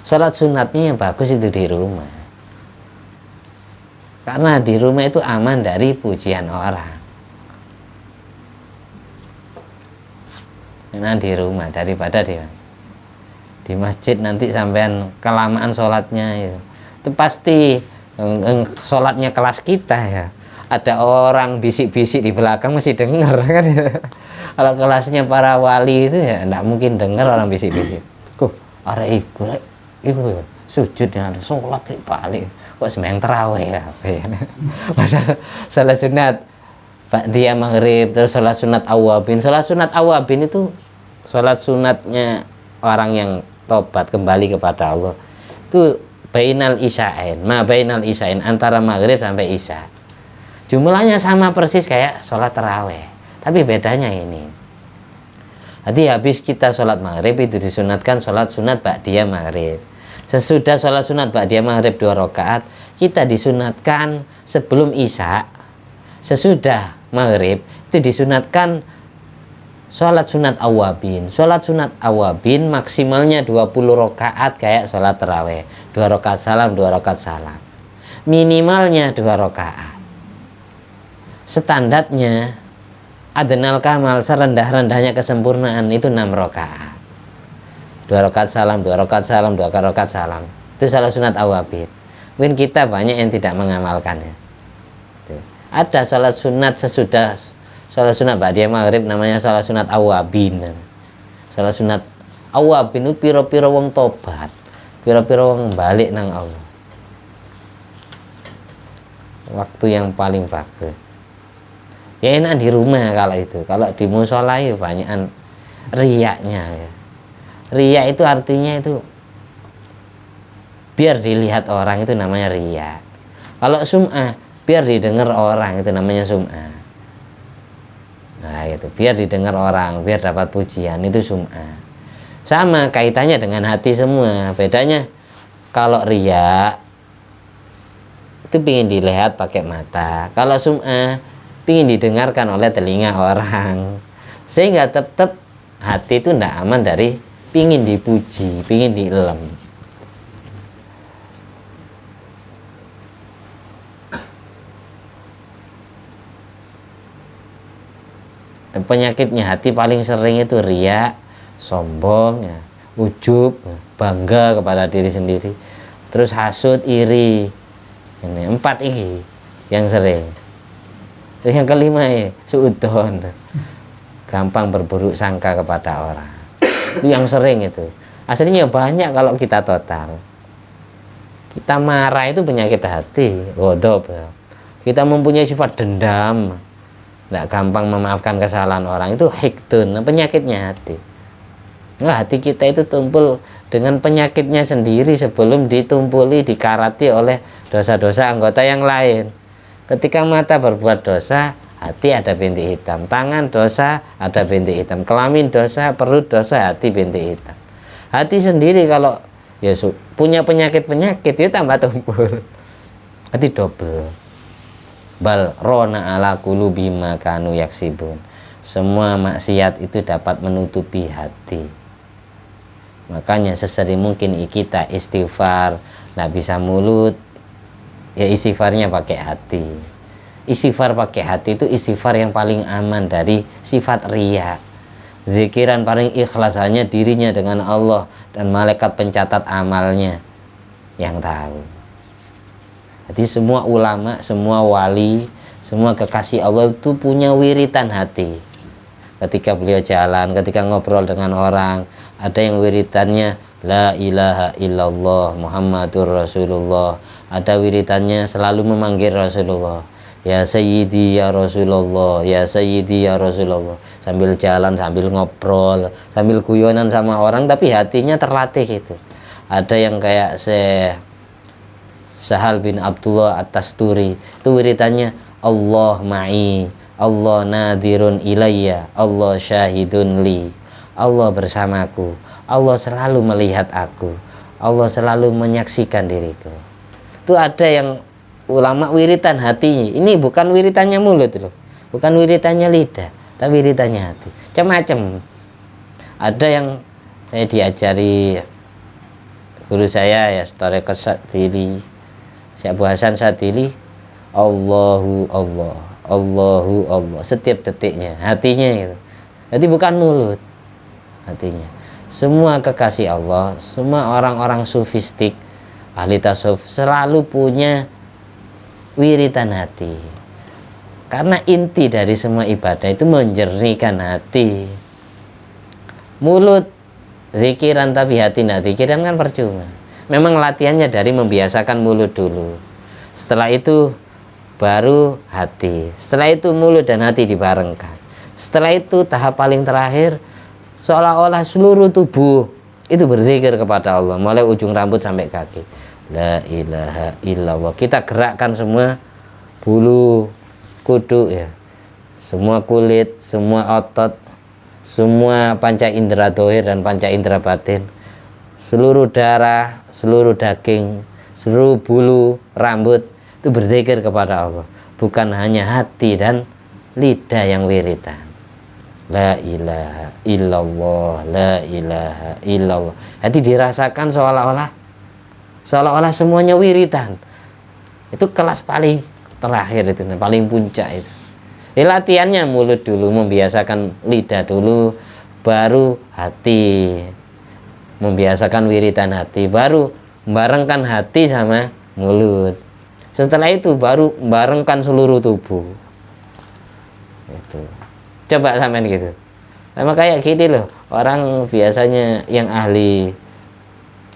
Sholat sunatnya yang bagus itu di rumah. Karena di rumah itu aman dari pujian orang. Memang di rumah daripada di masjid nanti sampean kelamaan sholatnya itu pasti sholatnya kelas kita ya. Ada orang bisik-bisik di belakang masih dengar kan ya. Kalau kelasnya para wali itu ya enggak mungkin dengar orang bisik-bisik. Kok ada ibu sujud ya sholat balik kok sembahyang tarawih ya. Padahal sholat sunat dia maghrib, terus sholat sunat awabin. Sholat sunat awabin itu sholat sunatnya orang yang tobat kembali kepada Allah. Itu bainal isya'in, bainal isya'in, antara maghrib sampai isya. Jumlahnya sama persis kayak sholat tarawih, tapi bedanya ini. Jadi habis kita sholat maghrib itu disunatkan sholat sunat ba'diyah maghrib. Sesudah sholat sunat ba'diyah maghrib 2 rakaat, kita disunatkan sebelum isya. Sesudah maghrib itu disunatkan sholat sunat awabin. Sholat sunat awabin maksimalnya 20 rakaat kayak sholat tarawih, 2 rakaat salam, 2 rakaat salam. Minimalnya 2 rakaat. Standarnya adnal kamal, serendah-rendahnya kesempurnaan itu 6 rakaat. 2 rakaat salam, 2 rakaat salam, 2 rakaat salam. Itu sholat sunat awabin. Mungkin kita banyak yang tidak mengamalkannya. Ada sholat sunat sesudah sholat sunat ba'diyah maghrib namanya sholat sunat awabin. Sholat sunat awabin itu piro-piro wong tobat, piro-piro wong balik nang Allah. Waktu yang paling bagus. Ya enak di rumah kalau itu. Kalau di musola ya banyakan riyaknya ya. Riyak itu artinya itu biar dilihat orang, itu namanya riyak. Kalau sum'ah biar didengar orang, itu namanya sum'ah. Nah itu biar didengar orang, biar dapat pujian, itu sum'ah. Sama kaitannya dengan hati semua. Bedanya kalau riyak itu pingin dilihat pakai mata, kalau sum'ah pingin didengarkan oleh telinga orang, sehingga tetap hati itu tidak aman dari pingin dipuji, pingin dielem. Penyakitnya hati paling sering itu riya, sombong, ya, ujub, bangga kepada diri sendiri, terus hasud, iri. Ini 4 ini yang sering. Terus yang kelima ya, suudon, gampang berburuk sangka kepada orang. Itu yang sering itu. Aslinya banyak kalau kita total. Kita marah itu penyakit hati, ghadab. Kita mempunyai sifat dendam, tidak gampang memaafkan kesalahan orang, itu hikdun, penyakitnya hati. Nah, hati kita itu tumpul dengan penyakitnya sendiri sebelum ditumpuli, dikarati oleh dosa-dosa anggota yang lain. Ketika mata berbuat dosa, hati ada bintik hitam. Tangan dosa, ada bintik hitam. Kelamin dosa, perut dosa, hati bintik hitam. Hati sendiri kalau ya punya penyakit-penyakit itu tambah tumpul. Hati double. Bal rona ala qulubi ma kanu yaksibun. Semua maksiat itu dapat menutupi hati. Makanya sesering mungkin kita istighfar, nggak bisa mulut, ya istighfarnya pakai hati. Istighfar pakai hati itu istighfar yang paling aman dari sifat riya. Zikiran paling ikhlas hanya dirinya dengan Allah dan malaikat pencatat amalnya yang tahu. Jadi semua ulama, semua wali, semua kekasih Allah itu punya wiritan hati. Ketika beliau jalan, ketika ngobrol dengan orang, ada yang wiritannya la ilaha illallah Muhammadur Rasulullah. Ada wiritannya selalu memanggil Rasulullah, ya Sayyidi ya Rasulullah, ya Sayyidi ya Rasulullah. Sambil jalan, sambil ngobrol, sambil guyonan sama orang, tapi hatinya terlatih gitu. Ada yang kayak Sahal bin Abdullah At-Tasturi, itu wiritannya Allah ma'i, Allah nadirun ilayya, Allah syahidun li. Allah bersamaku, Allah selalu melihat aku, Allah selalu menyaksikan diriku. Itu ada yang ulama wiritan hatinya. Ini bukan wiritannya mulut loh, bukan wiritannya lidah, tapi wiridannya hati. Macam-macam. Ada yang saya diajari guru saya ya, Tarekat Sadili, Syekh Abu Hasan Sadili, Allahu Allah, Allahu Allah, setiap detiknya, hatinya gitu. Jadi bukan mulut, hatinya. Semua kekasih Allah, semua orang-orang sufistik, ahli tasawuf selalu punya wiridan hati. Karena inti dari semua ibadah itu menjernihkan hati. Mulut zikiran tapi hati tidak zikiran kan percuma. Memang latihannya dari membiasakan mulut dulu. Setelah itu baru hati. Setelah itu mulut dan hati dibarengkan. Setelah itu tahap paling terakhir, seolah-olah seluruh tubuh itu berzikir kepada Allah, mulai ujung rambut sampai kaki. La ilaha illallah. Kita gerakkan semua bulu kudu ya, semua kulit, semua otot, semua panca indera dohir dan panca indera batin, seluruh darah, seluruh daging, seluruh bulu rambut itu berzikir kepada Allah. Bukan hanya hati dan lidah yang wiridan. La ilaha illallah, la ilaha illallah. Hati dirasakan seolah-olah semuanya wiridan. Itu kelas paling terakhir itu, paling puncak itu. Latihannya mulut dulu, membiasakan lidah dulu, baru hati, membiasakan wiridan hati, baru membarengkan hati sama mulut. Setelah itu baru membarengkan seluruh tubuh. Itu. Coba sampean gitu. Sama kayak gini loh, orang biasanya yang ahli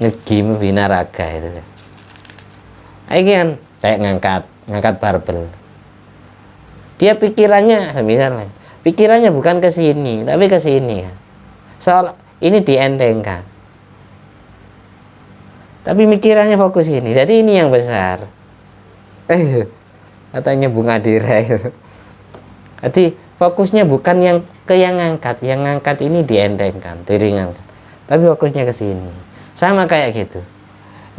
nge-gym binaraga itu. Ini kan kayak ngangkat barbel. Dia pikirannya misalnya, pikirannya bukan ke sini, tapi ke sini. Soal ini dientengkan. Tapi pikirannya fokus ini. Jadi ini yang besar. Katanya Bung Adira itu. Jadi fokusnya bukan yang ngangkat. Yang ngangkat ini dientengkan, diringankan. Tapi fokusnya ke sini. Sama kayak gitu.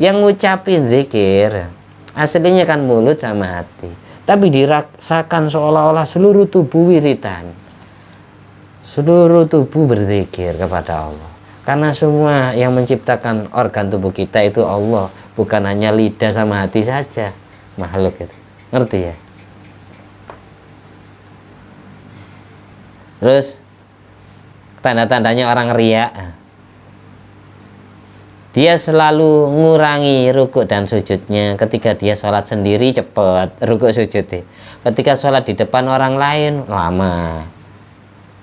Yang ngucapin zikir aslinya kan mulut sama hati, tapi dirasakan seolah-olah seluruh tubuh wiridan, seluruh tubuh berzikir kepada Allah. Karena semua yang menciptakan organ tubuh kita itu Allah, bukan hanya lidah sama hati saja, makhluk itu. Ngerti ya? Terus tanda-tandanya orang riya, dia selalu ngurangi rukuk dan sujudnya. Ketika dia sholat sendiri cepat rukuk sujudnya. Ketika sholat di depan orang lain lama.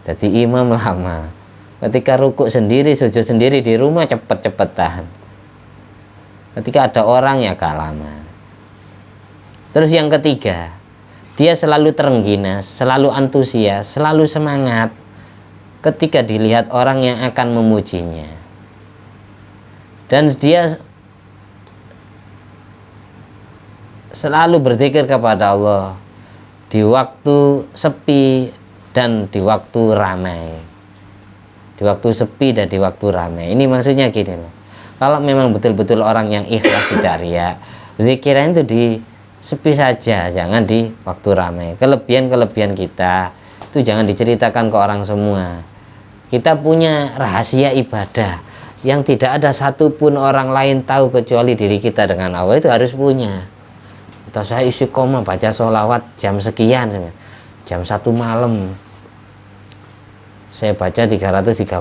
Jadi imam lama. Ketika rukuk sendiri, sujud sendiri di rumah cepet-cepetan. Ketika ada orang ya agak lama. Terus yang ketiga, dia selalu terengginas, selalu antusias, selalu semangat ketika dilihat orang yang akan memujinya. Dan dia selalu berzikir kepada Allah di waktu sepi dan di waktu ramai. Di waktu sepi dan di waktu ramai. Ini maksudnya gini loh. Kalau memang betul-betul orang yang ikhlas tidak riya, zikiran itu di sepi saja, jangan di waktu ramai. Kelebihan-kelebihan kita itu jangan diceritakan ke orang semua. Kita punya rahasia ibadah yang tidak ada satupun orang lain tahu kecuali diri kita dengan Allah, itu harus punya. Atau saya istiqomah baca sholawat jam sekian, jam 1 malam saya baca 313.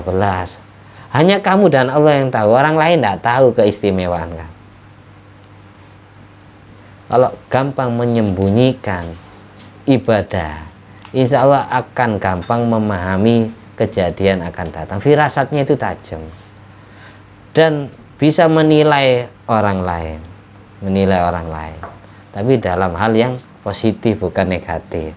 Hanya kamu dan Allah yang tahu, orang lain tidak tahu keistimewaan kamu. Kalau gampang menyembunyikan ibadah, insya Allah akan gampang memahami kejadian akan datang. Firasatnya itu tajam dan bisa menilai orang lain, tapi dalam hal yang positif bukan negatif.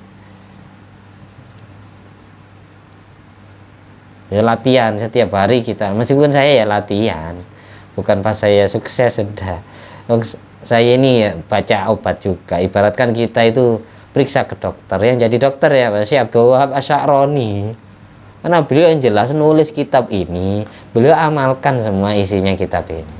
Ya latihan setiap hari kita, meskipun saya ya latihan, bukan pas saya sukses sudah. Saya ini ya baca obat juga. Ibaratkan kita itu periksa ke dokter, yang jadi dokter ya Syekh Abdul Wahab Asy'arani. Karena beliau yang jelas nulis kitab ini, beliau amalkan semua isinya kitab ini.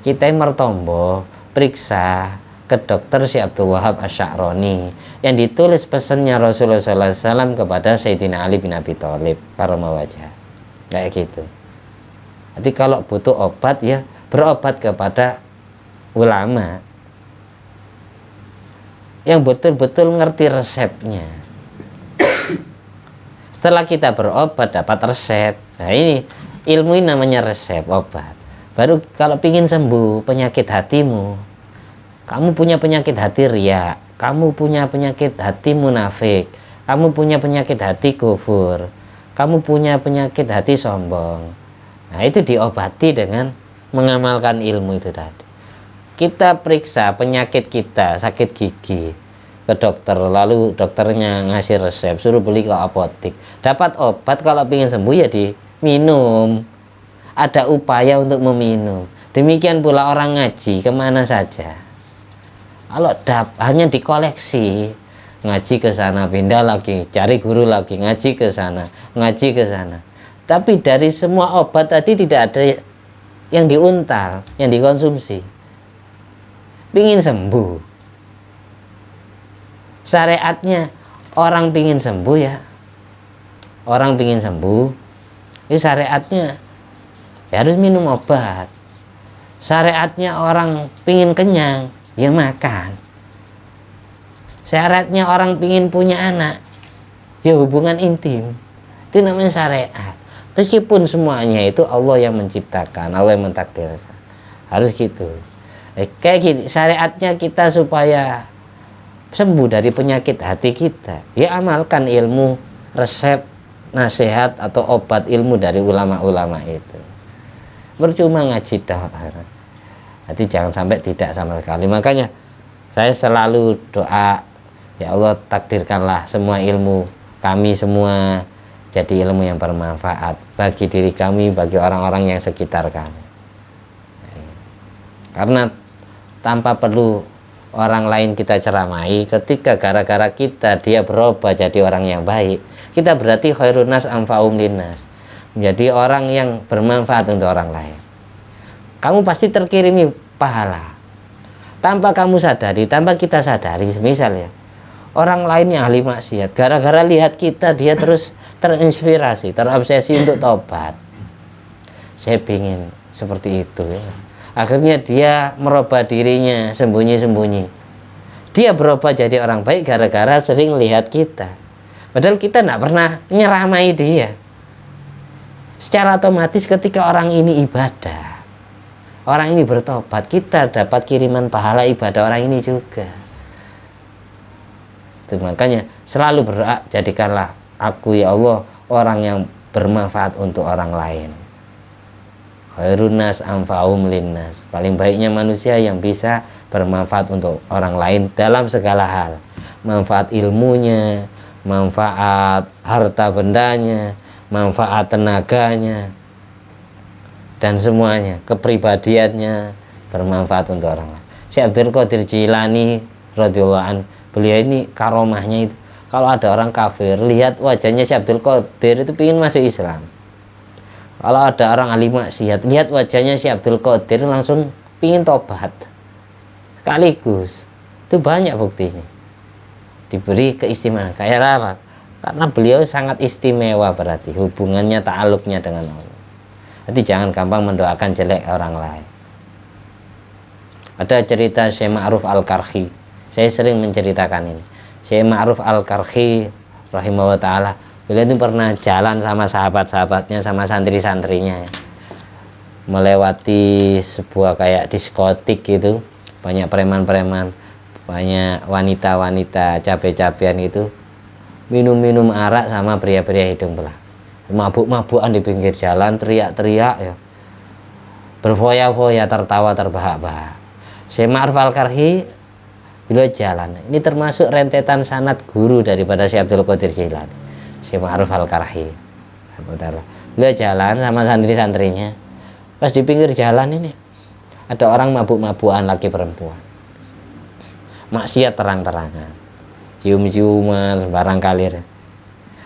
Kita yang mertombo, periksa ke dokter Syekh Abdul Wahab Asy-Sya'rani yang ditulis pesannya Rasulullah SAW kepada Sayyidina Ali bin Abi Thalib karramallahu wajhah. Kayak gitu. Jadi kalau butuh obat ya berobat kepada ulama yang betul-betul ngerti resepnya. Setelah kita berobat dapat resep. Nah ini ilmu ini namanya resep obat. Baru kalau pingin sembuh penyakit hatimu, kamu punya penyakit hati riya, kamu punya penyakit hati munafik, kamu punya penyakit hati kufur, kamu punya penyakit hati sombong. Nah itu diobati dengan mengamalkan ilmu itu tadi. Kita periksa penyakit kita, sakit gigi ke dokter, lalu dokternya ngasih resep, suruh beli ke apotek. Dapat obat, kalau pingin sembuh ya diminum. Ada upaya untuk meminum. Demikian pula orang ngaji kemana saja. Kalau hanya dikoleksi, ngaji ke sana, pindah lagi, cari guru lagi, ngaji ke sana, ngaji ke sana. Tapi dari semua obat tadi tidak ada yang diuntal, yang dikonsumsi. Pingin sembuh. Syariatnya orang pingin sembuh ya. Orang pingin sembuh, ini syariatnya ya harus minum obat. Syariatnya orang pingin kenyang, ya makan. Syariatnya orang pingin punya anak, ya hubungan intim. Itu namanya syariat. Meskipun semuanya itu Allah yang menciptakan, Allah yang mentakdirkan. Harus gitu. Kayak gini, syariatnya kita supaya sembuh dari penyakit hati kita, ya amalkan ilmu, resep, nasihat atau obat ilmu dari ulama-ulama itu. Percuma ngaji dah. Jadi jangan sampai tidak sama sekali. Makanya saya selalu doa, ya Allah takdirkanlah semua ilmu kami semua jadi ilmu yang bermanfaat bagi diri kami, bagi orang-orang yang sekitar kami. Karena tanpa perlu orang lain kita ceramai, ketika gara-gara kita dia berubah jadi orang yang baik, kita berarti khairun nas anfa'um linnas, menjadi orang yang bermanfaat untuk orang lain. Kamu pasti terkirimi pahala tanpa kamu sadari, tanpa kita sadari. Misalnya orang lain yang ahli maksiat, gara-gara lihat kita dia terus terinspirasi, terobsesi untuk tobat. Saya ingin seperti itu ya. Akhirnya dia merubah dirinya sembunyi-sembunyi. Dia berubah jadi orang baik gara-gara sering lihat kita. Padahal kita tidak pernah nyeramai dia. Secara otomatis ketika orang ini ibadah, orang ini bertobat, kita dapat kiriman pahala ibadah orang ini juga. Itu makanya selalu berdoa, jadikanlah aku ya Allah orang yang bermanfaat untuk orang lain. Khairun nas anfa'um linnas, paling baiknya manusia yang bisa bermanfaat untuk orang lain dalam segala hal. Manfaat ilmunya, manfaat harta bendanya, manfaat tenaganya, dan semuanya, kepribadiannya bermanfaat untuk orang lain. Syekh Abdul Qadir Jilani radhiyallahu an, beliau ini karomahnya itu, kalau ada orang kafir lihat wajahnya Syekh Abdul Qadir itu ingin masuk Islam. Kalau ada orang ahli maksiat lihat wajahnya Syekh Abdul Qadir langsung ingin tobat sekaligus. Itu banyak buktinya, diberi keistimewaan. Kayak apa? Karena beliau sangat istimewa, berarti hubungannya, ta'aluknya dengan Allah. Jadi jangan gampang mendoakan jelek orang lain. Ada cerita Syekh Ma'ruf Al-Karhi, saya sering menceritakan ini. Syekh Ma'ruf Al-Karhi rahimahullah ta'ala, beliau itu pernah jalan sama sahabat-sahabatnya, sama santri-santrinya ya. Melewati sebuah kayak diskotik gitu, banyak preman-preman, banyak wanita-wanita cabe-cabean itu minum-minum arak sama pria-pria hidung belah, mabuk-mabukan di pinggir jalan, teriak-teriak ya, berfoya-foya, tertawa terbahak-bahak. Syekh Ma'ruf Al-Karhi beliau jalan, ini termasuk rentetan sanad guru daripada Syekh Abdul Qadir Jilani, Syekh Ma'ruf Al-Karhi. Beliau jalan sama santri-santrinya, pas di pinggir jalan ini ada orang mabuk-mabukan, laki perempuan, maksiat terang-terangan, cium-ciuman, barang kalir.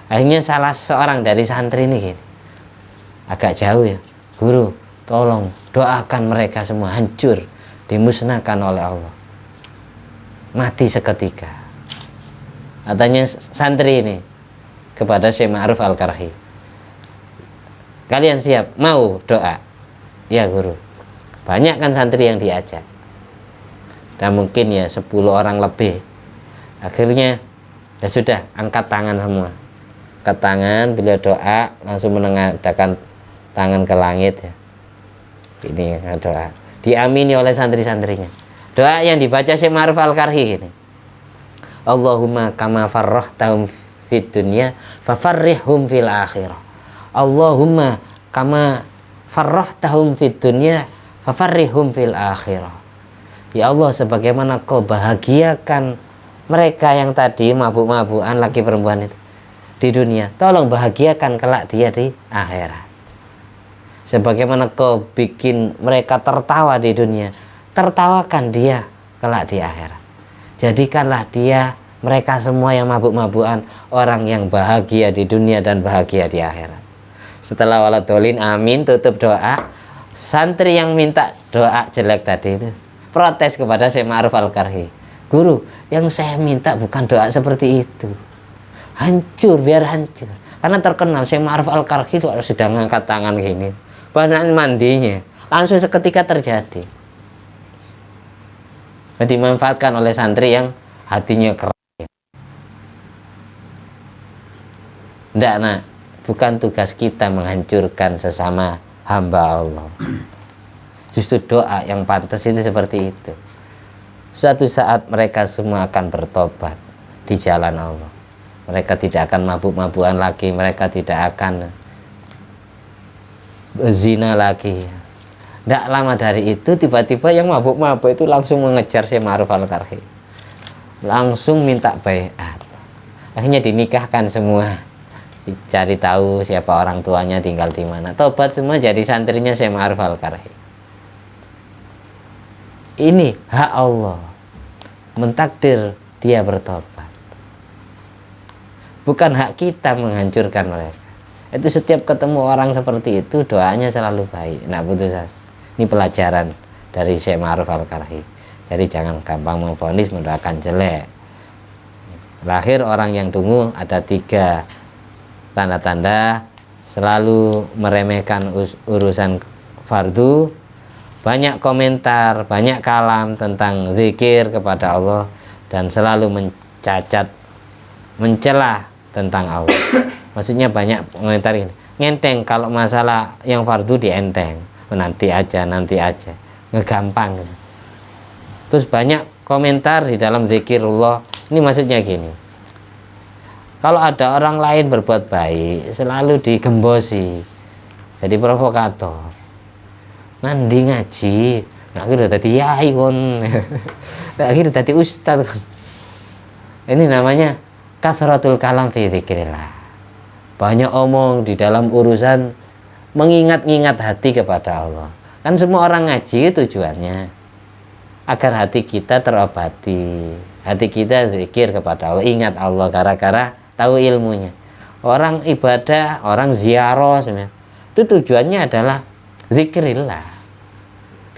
Akhirnya salah seorang dari santri ini gini, agak jauh ya, guru tolong doakan mereka semua hancur, dimusnahkan oleh Allah. mati seketika. Katanya santri ini kepada Syekh Ma'ruf Al-Karhi, kalian siap mau doa? Ya guru. Banyak kan santri yang diajak, dan mungkin ya 10 orang lebih. Akhirnya ya sudah, angkat tangan semua. Angkat tangan, beliau doa, langsung menengadahkan tangan ke langit ya. Ini doa, diamini oleh santri-santrinya. Doa yang dibaca Syekh Ma'ruf Al-Karhi ini, Allahumma kama farrahtahum fid dunya fafarrihhum fil akhirah. Allahumma kama farrahtahum fid dunya fafarrihhum fil akhirah. Ya Allah, sebagaimana kau bahagiakan mereka yang tadi mabuk-mabukan laki perempuan itu di dunia, tolong bahagiakan kelak dia di akhirat. Sebagaimana kau bikin mereka tertawa di dunia, tertawakan dia kelak di akhirat. Jadikanlah dia, mereka semua yang mabuk-mabukan, orang yang bahagia di dunia dan bahagia di akhirat. Setelah waladolin amin, tutup doa. Santri yang minta doa jelek tadi itu protes kepada Syekh Ma'ruf Al-Karhi, guru, yang saya minta bukan doa seperti itu. Hancur, biar hancur. Karena terkenal Syekh Ma'ruf Al-Karhi sudah ngangkat tangan gini, banyak mandinya, langsung seketika terjadi. Dimanfaatkan oleh santri yang hatinya keras. Tidak, nak, bukan tugas kita menghancurkan sesama hamba Allah. Justru doa yang pantas itu seperti itu. Suatu saat mereka semua akan bertobat di jalan Allah. Mereka tidak akan mabuk-mabukan lagi, mereka tidak akan zina lagi. Tidak lama dari itu, tiba-tiba yang mabuk-mabuk itu langsung mengejar Syekh Ma'ruf Al-Karhi, langsung minta baiat. Akhirnya dinikahkan semua, cari tahu siapa orang tuanya, tinggal di mana, tobat semua jadi santrinya Syekh Ma'ruf Al-Karhi. Ini hak Allah, mentakdir dia bertobat. Bukan hak kita menghancurkan mereka. Itu setiap ketemu orang seperti itu, doanya selalu baik. Nah, putus asa. Ini pelajaran dari Syekh Ma'ruf Al-Karhi. Jadi jangan gampang memvonis, mendoakan jelek. Terakhir, orang yang dungu ada 3 tanda-tanda: selalu meremehkan urusan fardu, banyak komentar, banyak kalam tentang zikir kepada Allah, dan selalu mencacat, mencela tentang Allah. Maksudnya banyak komentar ini, ngenteng kalau masalah yang fardu dienteng, nanti aja, ngegampang. Terus banyak komentar di dalam zikirullah. Ini maksudnya gini, kalau ada orang lain berbuat baik selalu digembosi, jadi provokator. Mandi ngaji, nah udah tadi yai kon, nah udah tadi ustad. Ini namanya kasratul kalam fi dzikrillah. Banyak omong di dalam urusan mengingat-ingat hati kepada Allah. Kan semua orang ngaji tujuannya agar hati kita terobati, hati kita zikir kepada Allah, ingat Allah, gara-gara tahu ilmunya. Orang ibadah, orang ziarah sebenarnya, itu tujuannya adalah zikrillah,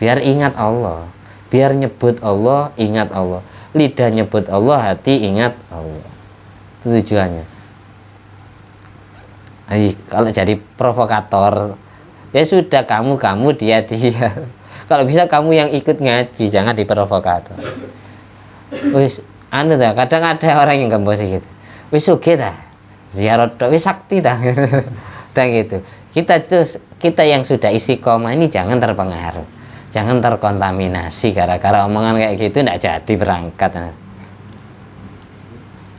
biar ingat Allah, biar nyebut Allah, ingat Allah. Lidah nyebut Allah, hati ingat Allah. Itu tujuannya. Kalau jadi provokator, ya sudah, kamu dia. Kalau bisa kamu yang ikut ngaji, jangan diprovokator. Wis anu dah, kadang ada orang yang gembosi gitu. Wis oke dah, ziarah wis sakti dah. Dan gitu. Kita yang sudah istiqomah ini jangan terpengaruh, jangan terkontaminasi gara-gara omongan kayak gitu, ndak jadi berangkat.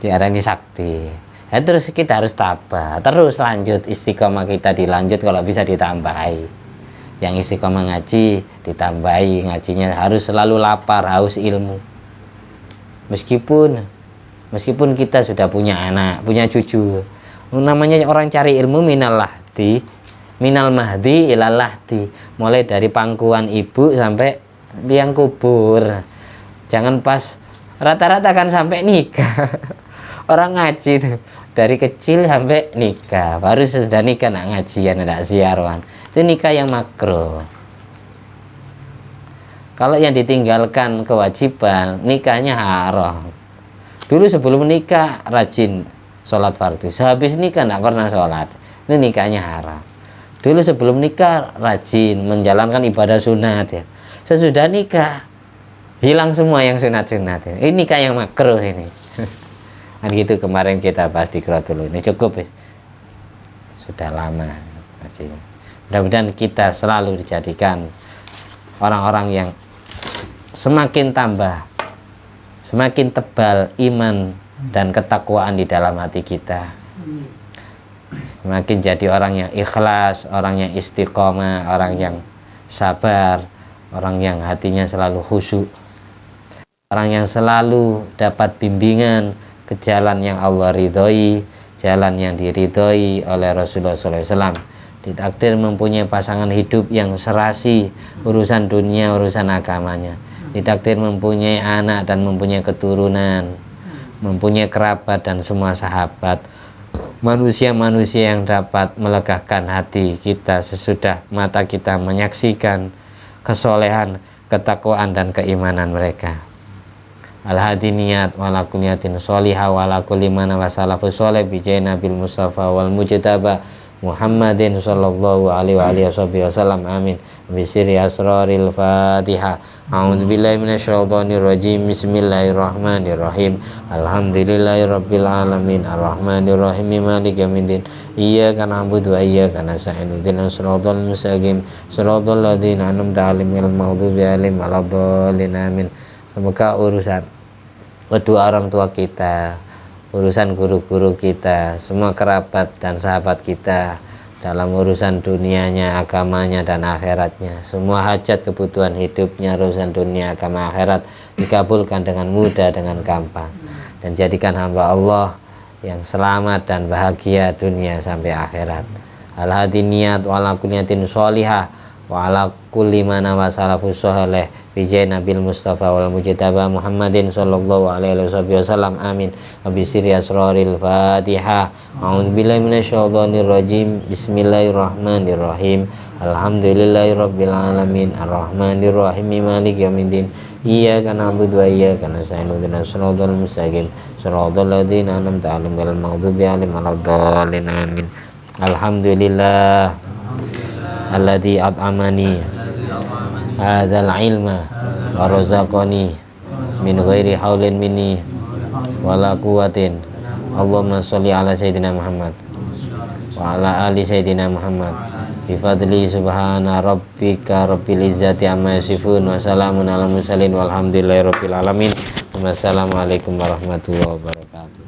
Diarani sakti. Ya, terus kita harus tabah, terus lanjut istiqomah kita dilanjut, kalau bisa ditambahi. Yang istiqomah ngaji ditambahi, ngajinya harus selalu lapar, haus ilmu. Meskipun kita sudah punya anak, punya cucu. Namanya orang cari ilmu minal mahdi ilal lahdi, mulai dari pangkuan ibu sampai liang kubur. Jangan pas rata-rata kan sampai nikah. Orang ngaji tuh dari kecil sampai nikah, baru sesudah nikah nak ngajian, nak ziarahan. Itu nikah yang makruh. Kalau yang ditinggalkan kewajiban, nikahnya haram. Dulu sebelum nikah rajin sholat fardu, sehabis nikah tidak pernah sholat, ini nikahnya haram. Dulu sebelum nikah rajin menjalankan ibadah sunat ya, sesudah nikah hilang semua yang sunat-sunat ya. Ini nikah yang makruh ini. Kan gitu kemarin kita bahas di Qiratul. Ini cukup ya. Sudah lama ngajinya. Mudah-mudahan kita selalu dijadikan orang-orang yang semakin tambah, semakin tebal iman dan ketakwaan di dalam hati kita. Semakin jadi orang yang ikhlas, orang yang istiqomah, orang yang sabar, orang yang hatinya selalu khusyuk, orang yang selalu dapat bimbingan ke jalan yang Allah ridhoi, jalan yang diridhoi oleh Rasulullah SAW. Ditakdir mempunyai pasangan hidup yang serasi urusan dunia, urusan agamanya. Ditakdir mempunyai anak dan mempunyai keturunan, mempunyai kerabat dan semua sahabat, manusia-manusia yang dapat melegakan hati kita sesudah mata kita menyaksikan kesolehan, ketakwaan dan keimanan mereka. Al-hadiniyat walakuniyatin sholihah walakulimana wasalafus sholih bijai nabil mustafa wal mujtaba Muhammadin sallallahu alaihi wasallam. Amin. Bisiri asraril Fatihah. A'udzubillahi minasyaitonir rajim. Bismillahirrahmanirrahim. Alhamdulillahirabbil alamin. Arrahmanir rahim. Maliki yaumiddin. Iyyaka na'budu wa iyyaka nasta'in. Ihdinas siratal mustaqim. Siratal ladzina an'amta 'alaihim ghairil maghdubi 'alaihim waladdallin. Amin. Semoga urusan kedua orang tua kita, urusan guru-guru kita, semua kerabat dan sahabat kita dalam urusan dunianya, agamanya dan akhiratnya, semua hajat kebutuhan hidupnya, urusan dunia, agama, akhirat dikabulkan dengan mudah, dengan gampang, dan jadikan hamba Allah yang selamat dan bahagia dunia sampai akhirat. Al-hadiniyat walakuniyatin sholihah wa ala kulli mana wa salafus sholih bijai nabil mustafa wal mujtaba Muhammadin sallallahu alaihi wasallam. Amin. Bisiri asraril Fatihah. A'udzubillahi minasyaitonir rajim. Bismillahirrahmanirrahim. Alhamdulillahirabbil alamin. Arrahmanir rahim. Maliki yaumiddin. Iyyaka na'budu wa iyyaka nasta'in. Ihdinas siratal mustaqim. Siratal ladzina an'amta 'alaihim ghairil maghdubi 'alaihim waladdallin. Amin. Alhamdulillah alladzi at'amani hadzal ilma wa razaqani min ghairi haulin minni wala quwwatin. Allahumma sholli ala sayyidina Muhammad wa ala ali sayyidina Muhammad bi fadli subhana rabbika rabbil izzati amma yasifun wa salamun alal mursalin walhamdulillahi rabbil alamin. Wassalamualaikum warahmatullahi wabarakatuh.